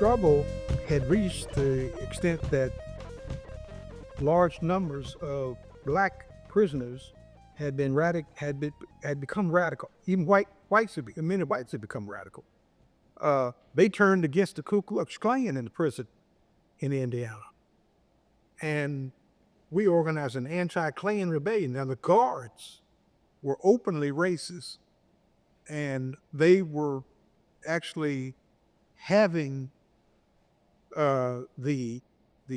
struggle had reached the extent that large numbers of black prisoners had become radical. Even many whites had become radical. They turned against the Ku Klux Klan in the prison in Indiana, and we organized an anti-Klan rebellion. Now the guards were openly racist, and they were actually having the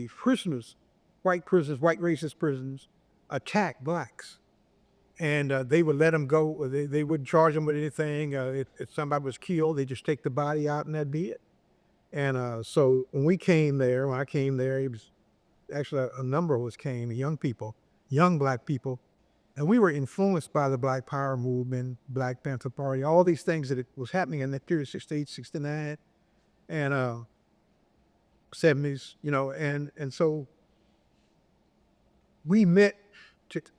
prisoners, white racist prisoners, attack blacks, and they would let them go. They wouldn't charge them with anything. If somebody was killed, they just take the body out and that'd be it. And so when I came there, it was actually a number of us came, young people, young black people, and we were influenced by the Black Power movement, Black Panther Party, all these things that it was happening in that period, 68, 69, and 70s, and so we met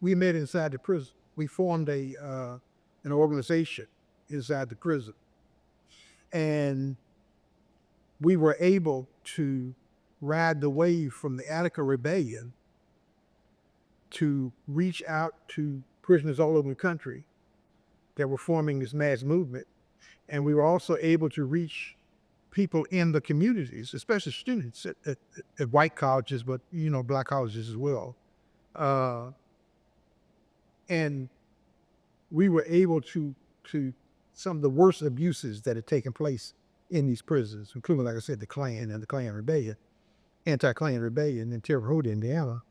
inside the prison. We formed an organization inside the prison, and we were able to ride the wave from the Attica Rebellion to reach out to prisoners all over the country that were forming this mass movement. And we were also able to reach people in the communities, especially students at white colleges, but black colleges as well. And we were able to some of the worst abuses that had taken place in these prisons, including, like I said, the Klan and the Klan Rebellion, anti-Klan rebellion in Terre Haute, Indiana,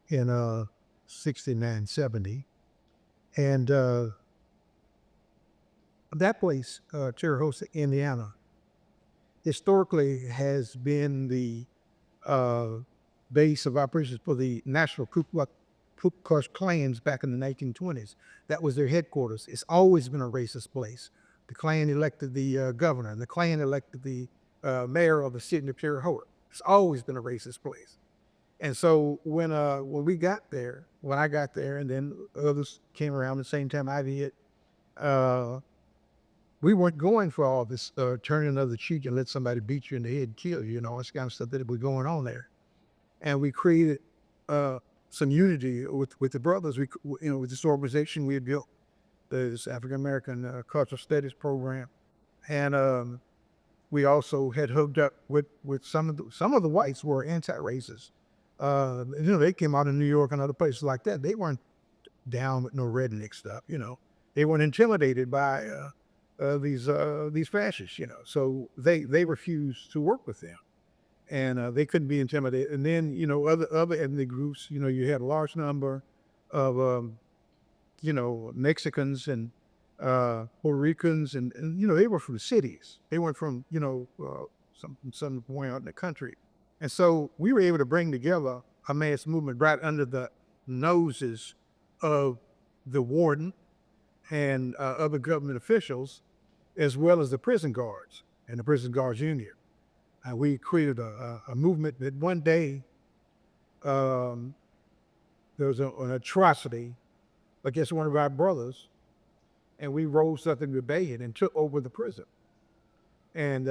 in 69, 70. And that place, Terre Haute, Indiana, historically has been the base of operations for the National Ku Klux Klans back in the 1920s. That was their headquarters. It's always been a racist place. The Klan elected the governor, and the Klan elected the mayor of the city of Terre Haute. It's always been a racist place. And so when I got there, and then others came around the same time I did, we weren't going for all this turning another cheek and let somebody beat you in the head and kill you, this kind of stuff that was going on there. And we created some unity with the brothers. With this organization we had built, this African American Cultural Studies program, and we also had hooked up with some of the whites were anti-racist. They came out of New York and other places like that. They weren't down with no redneck stuff. They weren't intimidated by these fascists. So they refused to work with them, and they couldn't be intimidated. And then other ethnic groups. You had a large number of Mexicans and Puerto Ricans, and they were from cities. They weren't from some point out in the country. And so we were able to bring together a mass movement right under the noses of the warden and other government officials, as well as the prison guards and the prison guards union. And we created a movement that one day there was an atrocity against one of our brothers, and we rose up in rebellion and took over the prison. And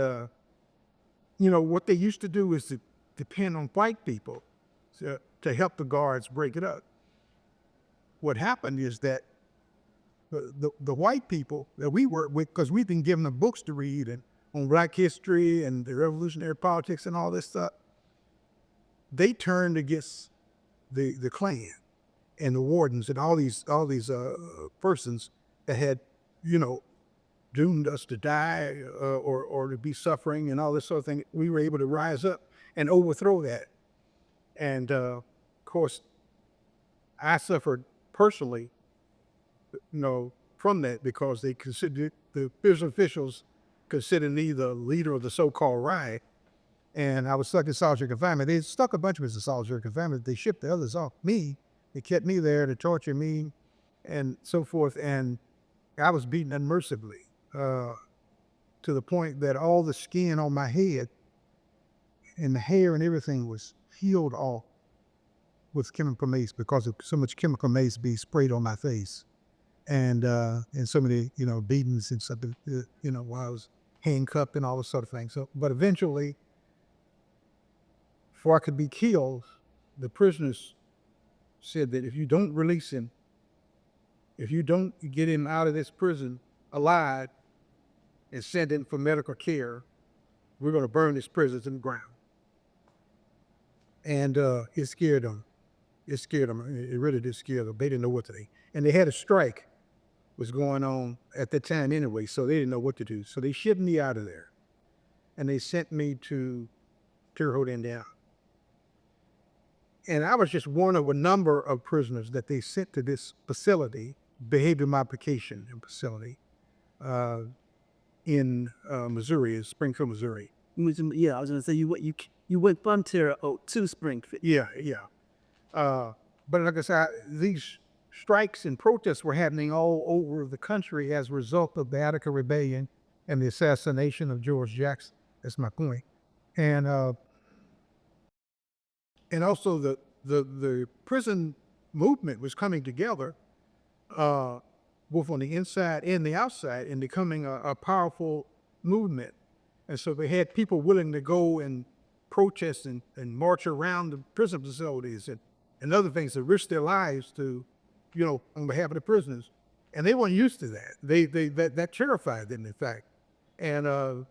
what they used to do is to depend on white people to help the guards break it up. What happened is that the white people that we work with, because we've been given them books to read and on Black history and the revolutionary politics and all this stuff, they turned against the Klan and the wardens and all these persons that had doomed us to die or to be suffering and all this sort of thing. We were able to rise up and overthrow that. And of course, I suffered personally, from that, because they considered, the prison officials considered me the leader of the so-called riot. And I was stuck in solitary confinement. They stuck a bunch of us in solitary confinement. They shipped the others off. They kept me there to torture me and so forth. And I was beaten unmercifully to the point that all the skin on my head and the hair and everything was peeled off with chemical mace, because of so much chemical mace being sprayed on my face, and so many beatings and stuff, while I was handcuffed and all this sort of thing. So, but eventually before I could be killed, the prisoners said that if you don't release him, if you don't get him out of this prison alive and send him for medical care, we're going to burn this prison to the ground. And it scared them. It scared them. It really did scare them. They didn't know what to do. And they had a strike was going on at that time anyway, so they didn't know what to do. So they shipped me out of there. And they sent me to Terre Haute, Indiana. And I was just one of a number of prisoners that they sent to this facility, behavior modification facility, in Missouri, Springfield, Missouri. Yeah, I was gonna say you went from Terre Haute to Springfield. Yeah. But like I said, these strikes and protests were happening all over the country as a result of the Attica Rebellion and the assassination of George Jackson. That's my point. And also the prison movement was coming together, both on the inside and the outside, and becoming a powerful movement. And so they had people willing to go and protest and march around the prison facilities and other things to risk their lives to, on behalf of the prisoners. And they weren't used to that. That terrified them, in fact. And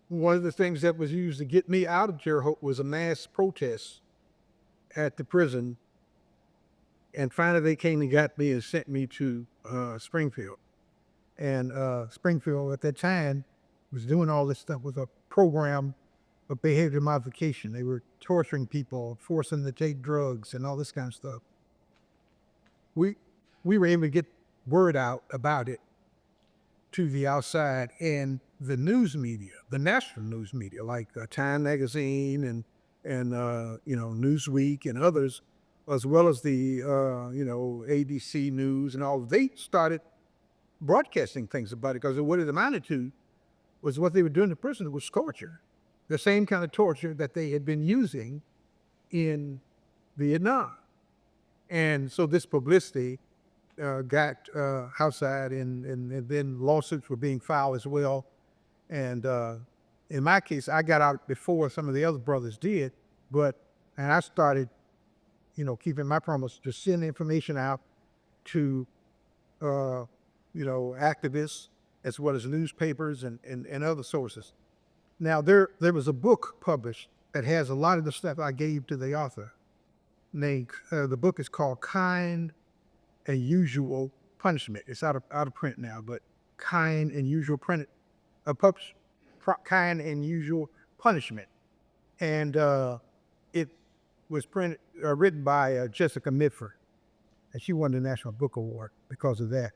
one of the things that was used to get me out of Terre Haute was a mass protest at the prison. And finally they came and got me and sent me to Springfield. And Springfield at that time was doing all this stuff with a program of behavior modification. They were torturing people, forcing them to take drugs and all this kind of stuff. We were able to get word out about it to the outside, and the news media, the national news media, like Time Magazine and Newsweek and others, as well as the ABC News and all, they started broadcasting things about it, because what it amounted to was what they were doing in prison was torture, the same kind of torture that they had been using in Vietnam. And so this publicity got outside, and then lawsuits were being filed as well. And in my case, I got out before some of the other brothers did, and I started, keeping my promise to send information out to, activists as well as newspapers and other sources. Now, there was a book published that has a lot of the stuff I gave to the author. The book is called Kind and Usual Punishment. It's out of print now, but Kind and Usual Kind and Usual Punishment. And it was written by Jessica Mitford, and she won the National Book Award because of that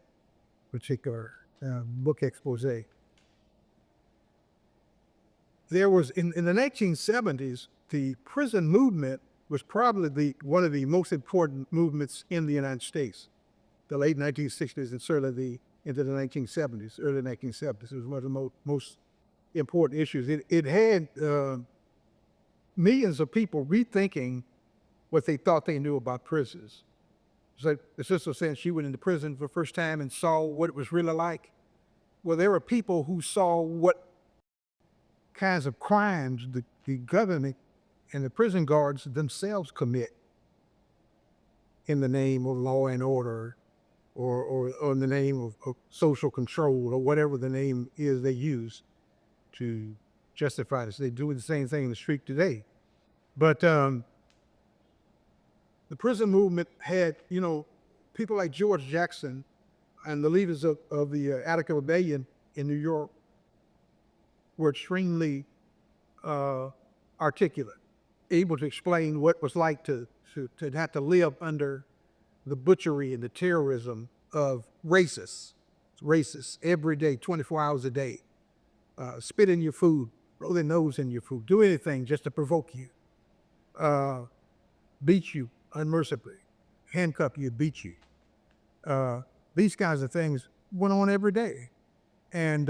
particular book expose. There was, in the 1970s, the prison movement was probably one of the most important movements in the United States. The late 1960s and certainly into the 1970s, early 1970s. It was one of the most important issues. It had millions of people rethinking what they thought they knew about prisons. It's like the sister was saying she went into prison for the first time and saw what it was really like. Well, there were people who saw what kinds of crimes the government and the prison guards themselves commit in the name of law and order, or in the name of social control, or whatever the name is they use to justify this. They do the same thing in the street today. But the prison movement had, people like George Jackson and the leaders of the Attica Rebellion in New York were extremely articulate, able to explain what it was like to have to live under the butchery and the terrorism of racists every day, 24 hours a day, spit in your food, roll their nose in your food, do anything just to provoke you, beat you unmercifully, handcuff you, beat you. These kinds of things went on every day. And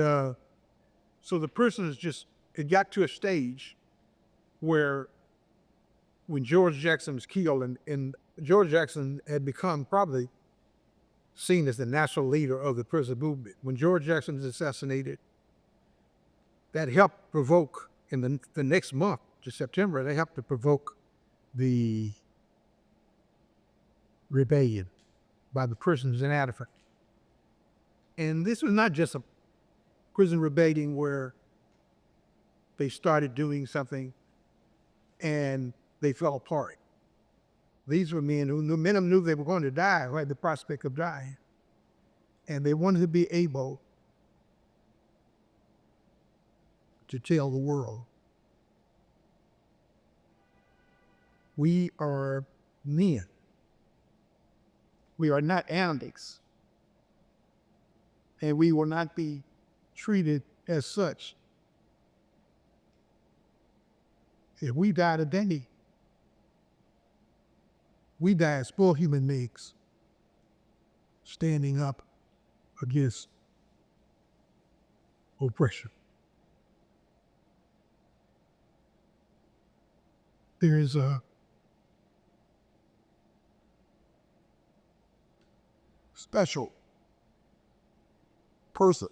so the prisoners it got to a stage where when George Jackson was killed, and George Jackson had become probably seen as the national leader of the prison movement. When George Jackson was assassinated, that helped provoke in the next month, after September, they helped to provoke the rebellion by the prisoners in Africa. And this was not just a prison rebellion where they started doing something and they fell apart. These were men who knew, many of them knew they were going to die, who had the prospect of dying. And they wanted to be able to tell the world, we are men. We are not animals. And we will not be treated as such. If we die today, we die as full human beings, standing up against oppression. There is a special person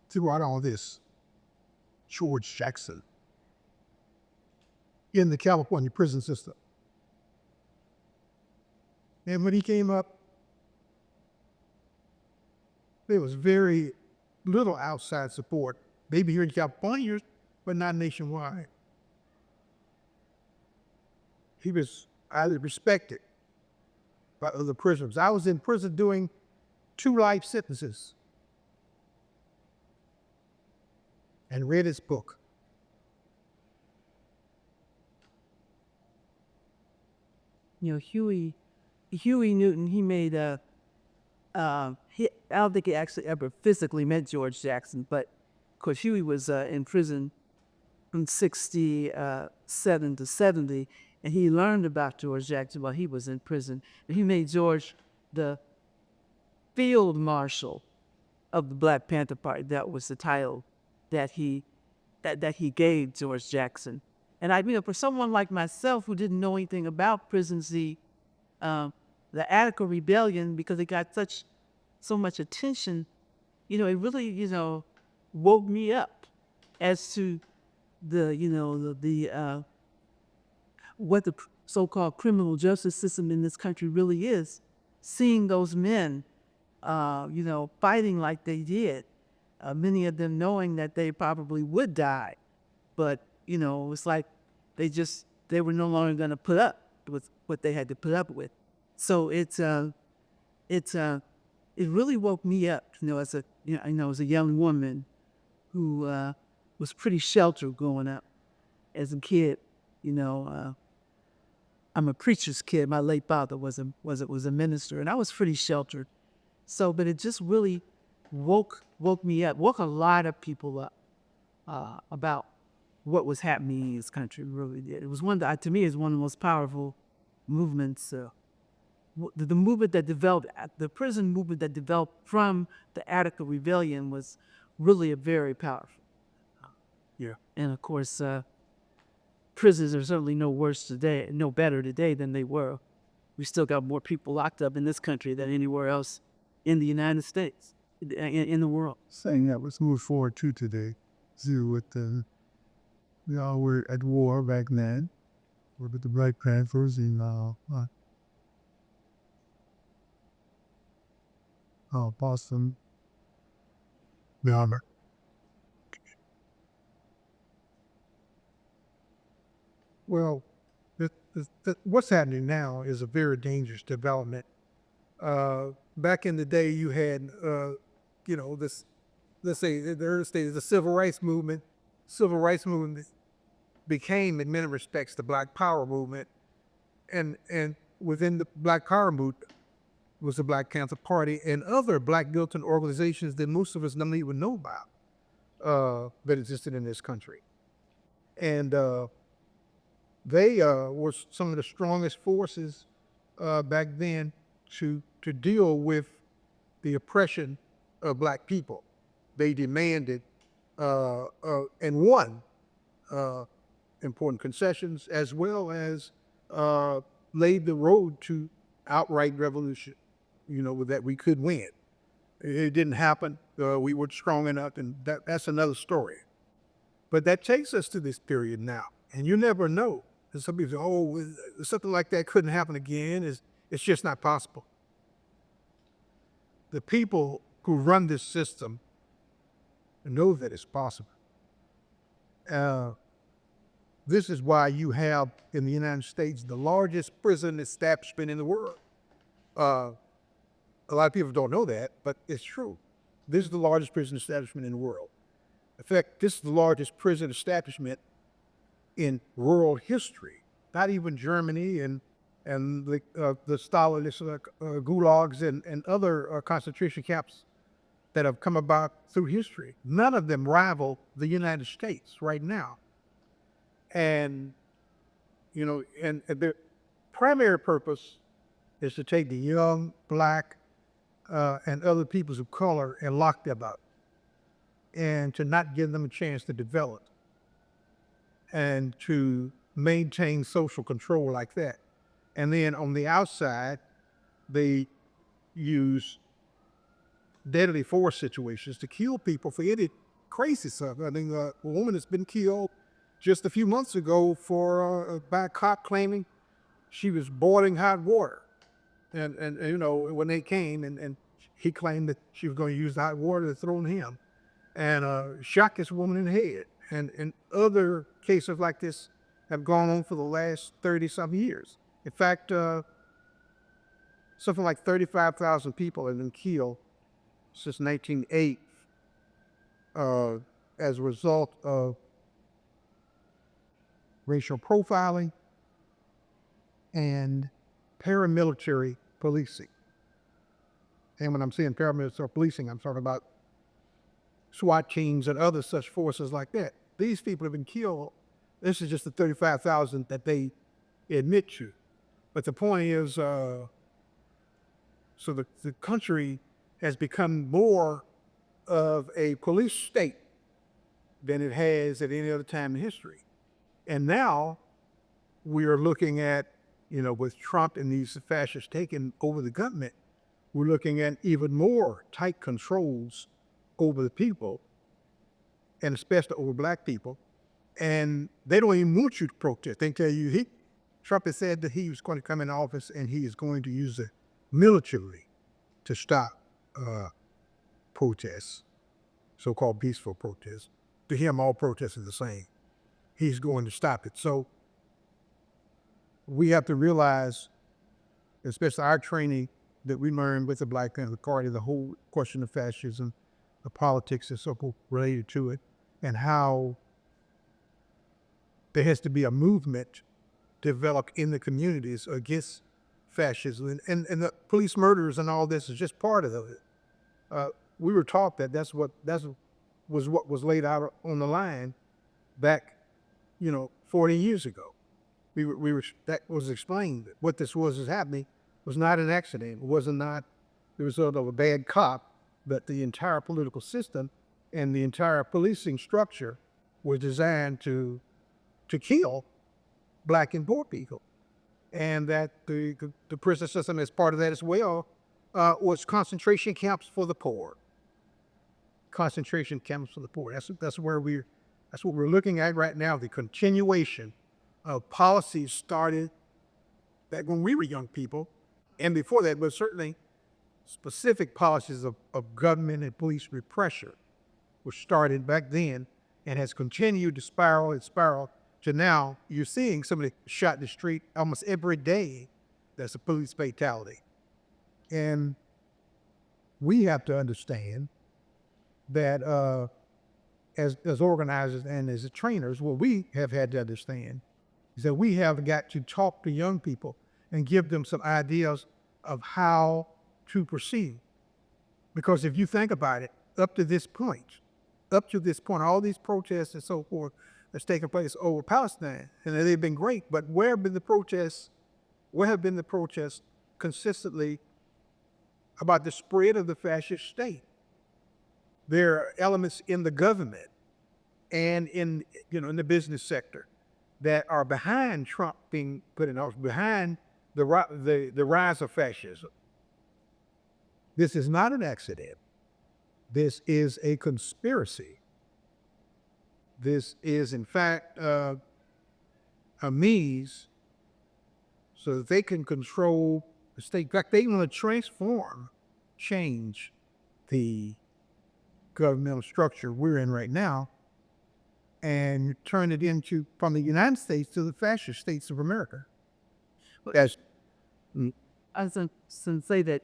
throughout all this, George Jackson, in the California prison system. And when he came up, there was very little outside support, maybe here in California, but not nationwide. He was highly respected by other prisoners. I was in prison doing 2 life sentences and read his book. You know, Huey Newton, he made I don't think he actually ever physically met George Jackson, but of course Huey was in prison from 67 to 70, and he learned about George Jackson while he was in prison. And he made George the field marshal of the Black Panther Party. That was the title that he gave George Jackson. And for someone like myself who didn't know anything about prisons, the Attica Rebellion, because it got so much attention, it really, woke me up as to what the so-called criminal justice system in this country really is. Seeing those men, fighting like they did, many of them knowing that they probably would die, but it's like they were no longer going to put up with what they had to put up with. So it really woke me up, as a young woman who was pretty sheltered growing up as a kid. I'm a preacher's kid. My late father was a minister, and I was pretty sheltered. So, but it just really woke me up, woke a lot of people up about what was happening in this country. It really did. It was to me, is one of the most powerful movements. The movement that developed, the prison movement that developed from the Attica Rebellion was really a very powerful. Yeah. And of course, prisons are certainly no better today than they were. We still got more people locked up in this country than anywhere else in the United States, in the world. Saying that, let's move forward to today. We all were at war back then. We're with the Black Panthers in Boston, the armor. Well, what's happening now is a very dangerous development. Back in the day, you had, this, let's say, the early stages, the civil rights movement. Civil rights movement became, in many respects, the Black Power movement, and within the Black Power movement was the Black Panther Party and other Black militant organizations that most of us don't even know about that existed in this country, and they were some of the strongest forces back then to deal with the oppression of Black people. They demanded and won important concessions, as well as laid the road to outright revolution, that we could win. It didn't happen. We were strong enough, and that's another story. But that takes us to this period now, and you never know. And some people say, "Oh, something like that couldn't happen again." It's just not possible. The people who run this system know that it's possible. Uh, this is why you have in the United States the largest prison establishment in the world. Uh, a lot of people don't know that, but it's true. This is the largest prison establishment in the world. In fact, this is the largest prison establishment in world history. Not even Germany and the Stalinist gulags and other concentration camps that have come about through history. None of them rival the United States right now. And and the primary purpose is to take the young black and other peoples of color and lock them up, and to not give them a chance to develop, and to maintain social control like that. And then on the outside, they use deadly force situations to kill people for any crazy stuff. I think a woman has been killed just a few months ago by a cop claiming she was boiling hot water. And when they came and he claimed that she was going to use hot water to throw on him, and shot this woman in the head. And other cases like this have gone on for the last 30-some years. In fact, something like 35,000 people have been killed since 1908 as a result of racial profiling and paramilitary policing. And when I'm saying paramilitary policing, I'm talking about SWAT teams and other such forces like that. These people have been killed. This is just the 35,000 that they admit to. But the point is, so the country has become more of a police state than it has at any other time in history. And now we are looking at, with Trump and these fascists taking over the government, we're looking at even more tight controls over the people, and especially over black people. And they don't even want you to protest. They tell you, Trump has said that he was going to come in office and he is going to use the military to stop protests, so-called peaceful protests. To him, all protests are the same. He's going to stop it. So we have to realize, especially our training that we learned with the Black Panther Party, the whole question of fascism, the politics that's so related to it, and how there has to be a movement developed in the communities against fascism. And the police murders and all this is just part of it. We were taught that that was what was laid out on the line back, 40 years ago. That was explained. What this was happening was not an accident. It was not the result of a bad cop, but the entire political system and the entire policing structure was designed to kill black and poor people. And that the prison system, as part of that as well, was concentration camps for the poor. Concentration camps for the poor. That's what we're looking at right now. The continuation of policies started back when we were young people, and before that, but certainly specific policies of government and police repression were started back then and has continued to spiral and spiral to now. You're seeing somebody shot in the street almost every day. That's a police fatality. And we have to understand that as organizers and as trainers, what we have had to understand is that we have got to talk to young people and give them some ideas of how to proceed. Because if you think about it, up to this point, all these protests and so forth that's taken place over Palestine, and they've been great, but where have been the protests consistently about the spread of the fascist state? There are elements in the government and in the business sector that are behind Trump being put in office, behind the rise of fascism. This is not an accident. This is a conspiracy. this is in fact a means so that they can control the state. In fact, they want to change the governmental structure we're in right now and turn it into, from the United States to the fascist states of America. That's I was going to say that,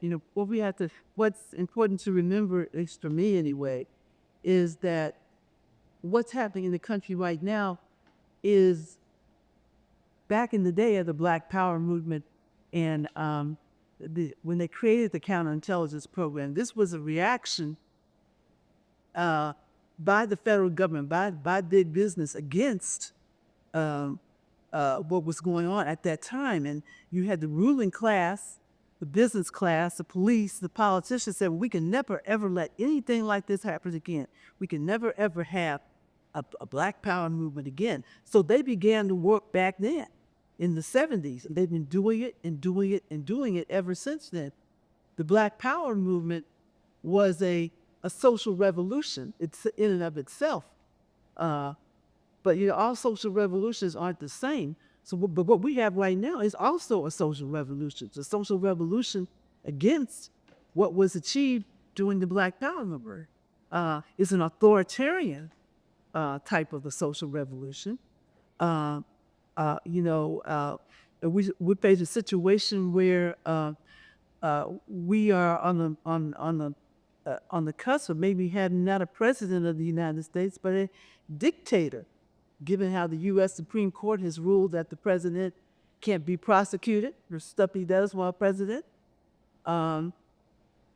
what's important to remember, at least for me anyway, is that what's happening in the country right now is back in the day of the Black Power movement and when they created the counterintelligence program, this was a reaction by the federal government, by big business against what was going on at that time. And you had the ruling class, the business class, the police, the politicians said, we can never, ever let anything like this happen again. We can never, ever have a Black Power movement again. So they began to work back then in the 70s. And they've been doing it and doing it and doing it ever since then. The Black Power movement was a social revolution. It's in and of itself. But all social revolutions aren't the same. So, but what we have right now is also a social revolution. It's a social revolution against what was achieved during the Black Power movement. It's an authoritarian type of a social revolution. We face a situation where we are on the cusp of maybe having not a president of the United States, but a dictator, given how the U.S. Supreme Court has ruled that the president can't be prosecuted for stuff he does while president. And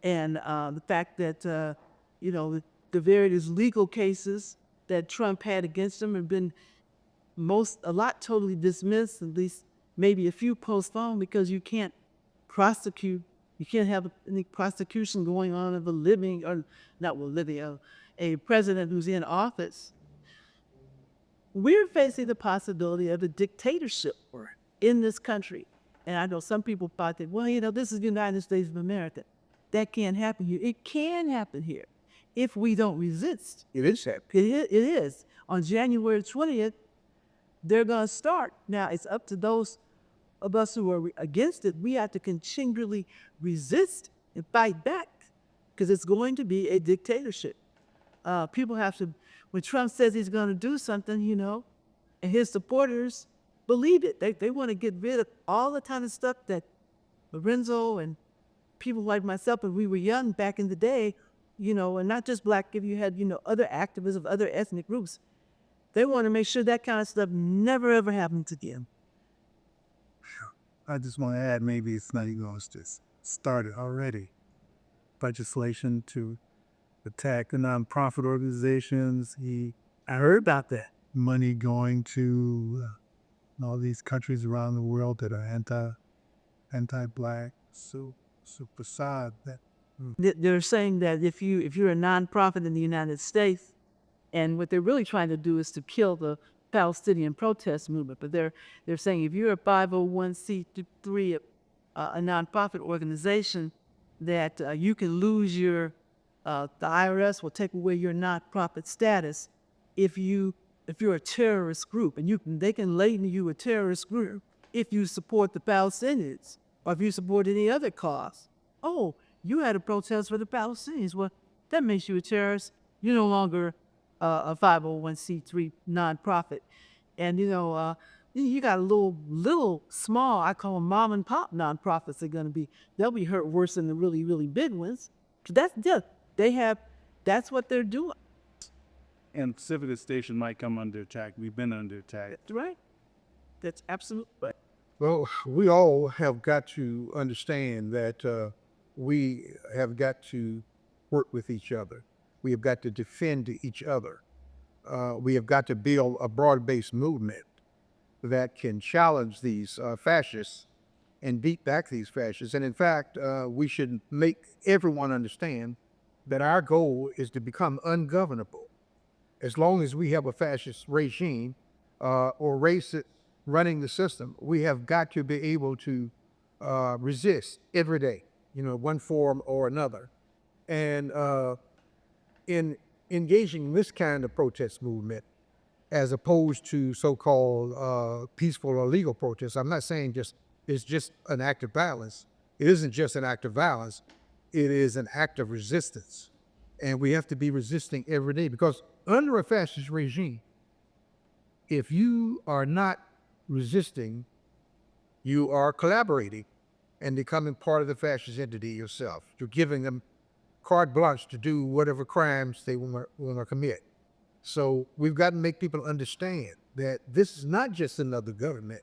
the fact that, the various legal cases that Trump had against him have been a lot totally dismissed, at least maybe a few postponed, because you can't prosecute. You can't have any prosecution going on of a president who's in office. We're facing the possibility of a dictatorship in this country. And I know some people thought that, this is the United States of America. That can't happen here. It can happen here if we don't resist. it is happening. It is. On January 20th, they're going to start. Now, it's up to those of us who are against it. We have to continually resist and fight back because it's going to be a dictatorship. People have to, when Trump says he's going to do something, and his supporters believe it. They want to get rid of all the kind of stuff that Lorenzo and people like myself, when we were young back in the day, and not just black, if you had, other activists of other ethnic groups, they want to make sure that kind of stuff never, ever happens again. I just want to add, maybe it's not even going to started already. Legislation to attack the nonprofit organizations. I heard about that. Money going to all these countries around the world that are anti-black. Super sad. They're saying that if you're a nonprofit in the United States, and what they're really trying to do is to kill the Palestinian protest movement, but they're saying if you're a 501c3, a nonprofit organization, that you can lose your the IRS will take away your nonprofit status if you're a terrorist group, and they can label you a terrorist group if you support the Palestinians or if you support any other cause. Oh, you had a protest for the Palestinians. Well, that makes you a terrorist. You're no longer a 501c3 nonprofit. And, you got a little small, I call them mom and pop nonprofits they'll be hurt worse than the really, really big ones. So that's what they're doing. And Civic Station might come under attack. We've been under attack. That's right. That's absolutely right. Well, we all have got to understand that we have got to work with each other. We have got to defend each other. We have got to build a broad-based movement that can challenge these fascists and beat back these fascists. And in fact, we should make everyone understand that our goal is to become ungovernable. As long as we have a fascist regime or racist running the system, we have got to be able to resist every day, one form or another. And in engaging in this kind of protest movement, as opposed to so-called peaceful or legal protests. I'm not saying it's just an act of violence. It isn't just an act of violence. It is an act of resistance. And we have to be resisting every day, because under a fascist regime, if you are not resisting, you are collaborating and becoming part of the fascist entity yourself. You're giving them carte blanche to do whatever crimes they want to commit. So we've got to make people understand that this is not just another government.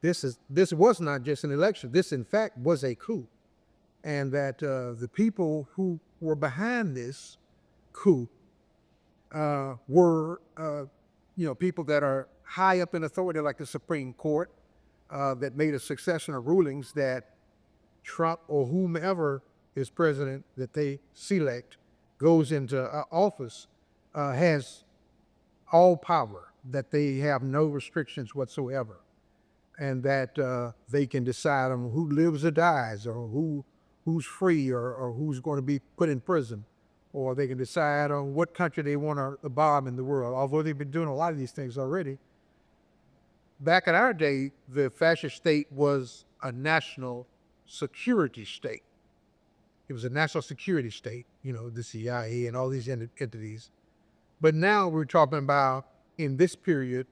This was not just an election. This, in fact, was a coup, and that the people who were behind this coup were, people that are high up in authority, like the Supreme Court, that made a succession of rulings that Trump or whomever is president that they select goes into office has all power, that they have no restrictions whatsoever, and that they can decide on who lives or dies, or who's free, or who's going to be put in prison, or they can decide on what country they want to bomb in the world, although they've been doing a lot of these things already. Back in our day, the fascist state was a national security state. It was a national security state, the CIA and all these entities. But now we're talking about, in this period,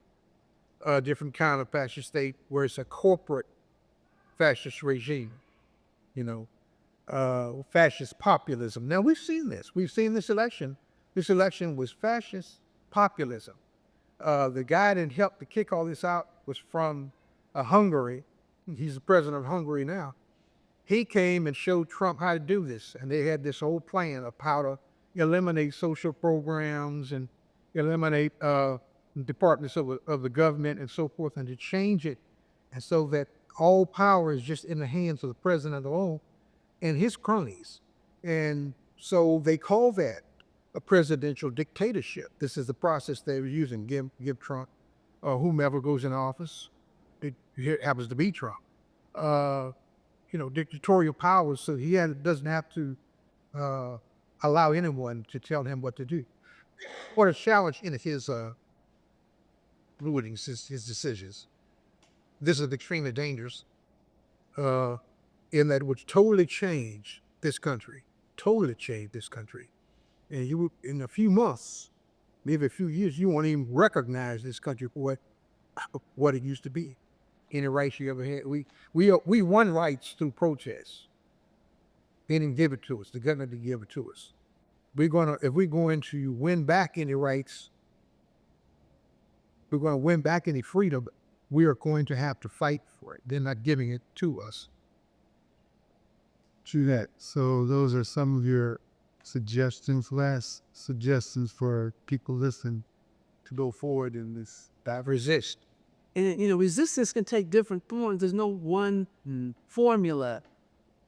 a different kind of fascist state where it's a corporate fascist regime, fascist populism. Now, we've seen this. We've seen this election. This election was fascist populism. The guy that helped to kick all this out was from Hungary. He's the president of Hungary now. He came and showed Trump how to do this, and they had this whole plan of how to eliminate social programs and eliminate departments of the government and so forth, and to change it, and so that all power is just in the hands of the president alone and his cronies. And so they call that a presidential dictatorship. This is the process they were using. Give Trump, or whomever goes in office, it happens to be Trump, dictatorial powers, so he doesn't have to allow anyone to tell him what to do or to challenge any of his rulings, his decisions. This is extremely dangerous, in that it would totally change this country, And you, in a few months, maybe a few years, you won't even recognize this country for what it used to be. Any rights you ever had, we won rights through protests. They didn't give it to us. The government didn't give it to us. If we're going to win back any rights, we're going to win back any freedom, we are going to have to fight for it. They're not giving it to us. True that. So those are some of your last suggestions for people listening to go forward in this. Resist. And resistance can take different forms. There's no one formula,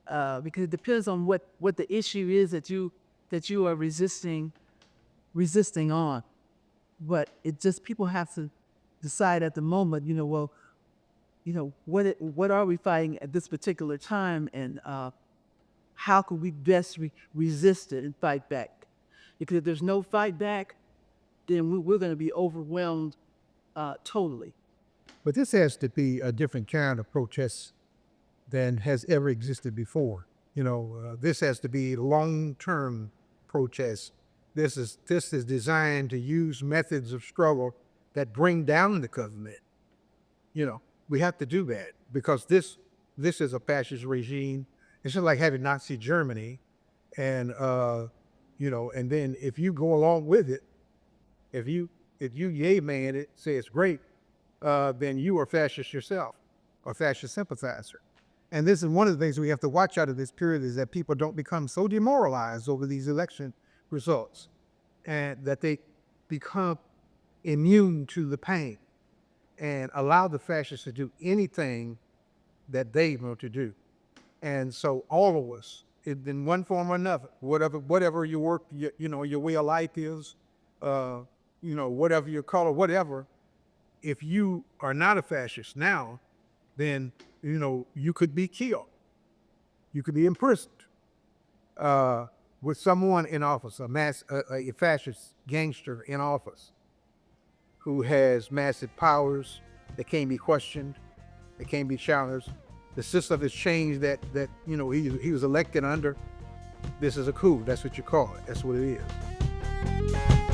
because it depends on what the issue is that you are resisting on. But it just, people have to decide at the moment, what are we fighting at this particular time, and how can we best resist it and fight back? Because if there's no fight back, then we're going to be overwhelmed totally. But this has to be a different kind of protest than has ever existed before. This has to be long-term protest. This is designed to use methods of struggle that bring down the government. We have to do that, because this is a fascist regime. It's just like having Nazi Germany, and and then if you go along with it, if you yay man it, say it's great, then you are fascist yourself, or fascist sympathizer. And this is one of the things we have to watch out of this period, is that people don't become so demoralized over these election results, and that they become immune to the pain and allow the fascists to do anything that they want to do. And so all of us, in one form or another, whatever your work, your way of life is, whatever your color, whatever, if you are not a fascist now, then, you could be killed. You could be imprisoned with someone in office, a fascist gangster in office, who has massive powers that can't be questioned, that can't be challenged. The system has changed that he was elected under. This is a coup. That's what you call it. That's what it is.